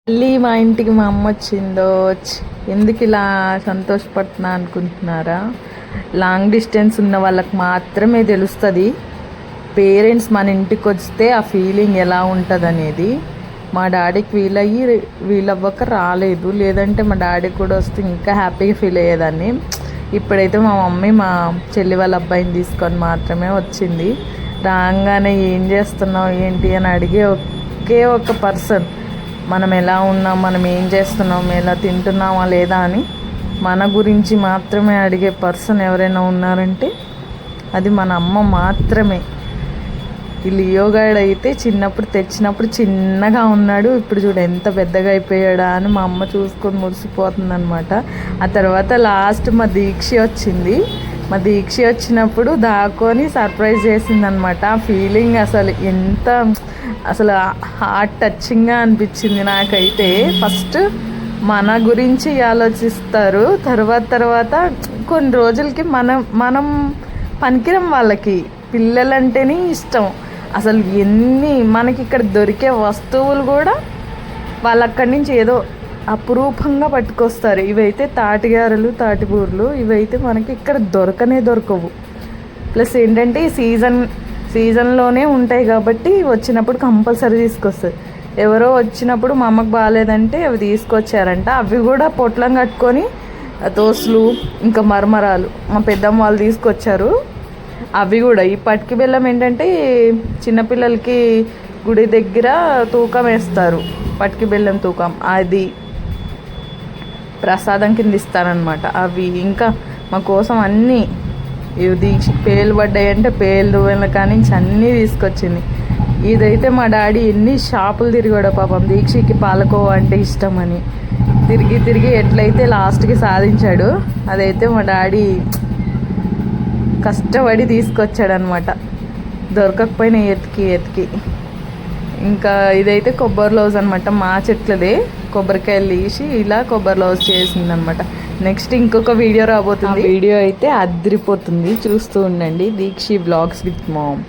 మళ్ళీ మా ఇంటికి మా అమ్మ వచ్చిందో ఎందుకు ఇలా సంతోషపడుతున్నా అనుకుంటున్నారా? లాంగ్ డిస్టెన్స్ ఉన్న వాళ్ళకి మాత్రమే తెలుస్తుంది పేరెంట్స్ మన ఇంటికి వస్తే ఆ ఫీలింగ్ ఎలా ఉంటుంది అనేది. మా డాడీకి వీలవ్వక రాలేదు, లేదంటే మా డాడీ కూడా వస్తే ఇంకా హ్యాపీగా ఫీల్ అయ్యేదాన్ని. ఇప్పుడైతే మా మమ్మీ మా చెల్లి వాళ్ళ అబ్బాయిని తీసుకొని మాత్రమే వచ్చింది. రాగానే ఏం చేస్తున్నావు ఏంటి అని అడిగే ఒకే ఒక పర్సన్, మనం ఎలా ఉన్నాం, మనం ఏం చేస్తున్నాం, ఎలా తింటున్నామా లేదా అని మన గురించి మాత్రమే అడిగే పర్సన్ ఎవరైనా ఉన్నారంటే అది మన అమ్మ మాత్రమే. ఈ లియోగాడు అయితే చిన్నప్పుడు తెచ్చినప్పుడు చిన్నగా ఉన్నాడు, ఇప్పుడు చూడు ఎంత పెద్దగా అయిపోయాడా అని మా అమ్మ చూసుకొని మురిసిపోతుంది అనమాట. ఆ తర్వాత లాస్ట్ మా దీక్ష వచ్చింది. మా దీక్ష వచ్చినప్పుడు దాక్కొని సర్ప్రైజ్ చేసిందనమాట. ఆ ఫీలింగ్ అసలు హార్ట్ టచింగ్గా అనిపించింది నాకైతే. ఫస్ట్ మన గురించి ఆలోచిస్తారు, తర్వాత కొన్ని రోజులకి మనం పనికిరం వాళ్ళకి. పిల్లలంటేనే ఇష్టం. అసలు మనకి ఇక్కడ దొరికే వస్తువులు కూడా వాళ్ళు అక్కడి నుంచి ఏదో అపురూపంగా పట్టుకొస్తారు. ఇవైతే తాటిగారలు, తాటిబూరలు, ఇవైతే మనకి ఇక్కడ దొరకవు. ప్లస్ ఏంటంటే ఈ సీజన్లోనే ఉంటాయి కాబట్టి వచ్చినప్పుడు కంపల్సరీ తీసుకొస్తారు. ఎవరో వచ్చినప్పుడు మా అమ్మకు బాగాలేదంటే అవి తీసుకొచ్చారంట. అవి కూడా పొట్లం కట్టుకొని దోసలు ఇంకా మరమరాలు మా పెద్దమ్మ వాళ్ళు తీసుకొచ్చారు. అవి కూడా ఈ పటికి బెల్లం ఏంటంటే చిన్నపిల్లలకి గుడి దగ్గర తూకం వేస్తారు, పటికి బెల్లం తూకం, అది ప్రసాదం కింద ఇస్తారనమాట. అవి ఇంకా మా కోసం అన్నీ పేలు పడ్డాయి అంటే పేలు కానీ అన్నీ తీసుకొచ్చింది. ఇదైతే మా డాడీ ఎన్ని షాపులు తిరిగాడో పాపం. దీక్షకి పాలకోవా అంటే ఇష్టమని తిరిగి ఎట్లయితే లాస్ట్కి సాధించాడు. అదైతే మా డాడీ కష్టపడి తీసుకొచ్చాడనమాట, దొరకకపోయినా ఎతికి. ఇంకా ఇదైతే కొబ్బరి లౌజ్ అనమాట, మా చెట్లదే. కొబ్బరికాయలు తీసి ఇలా కొబ్బరి లౌజ్ చేసిందనమాట. నెక్స్ట్ ఇంకొక వీడియో రాబోతుంది. వీడియో అయితే అదిరిపోతుంది, చూస్తూ ఉండండి. దీక్షి వ్లాగ్స్ విత్ మామ్.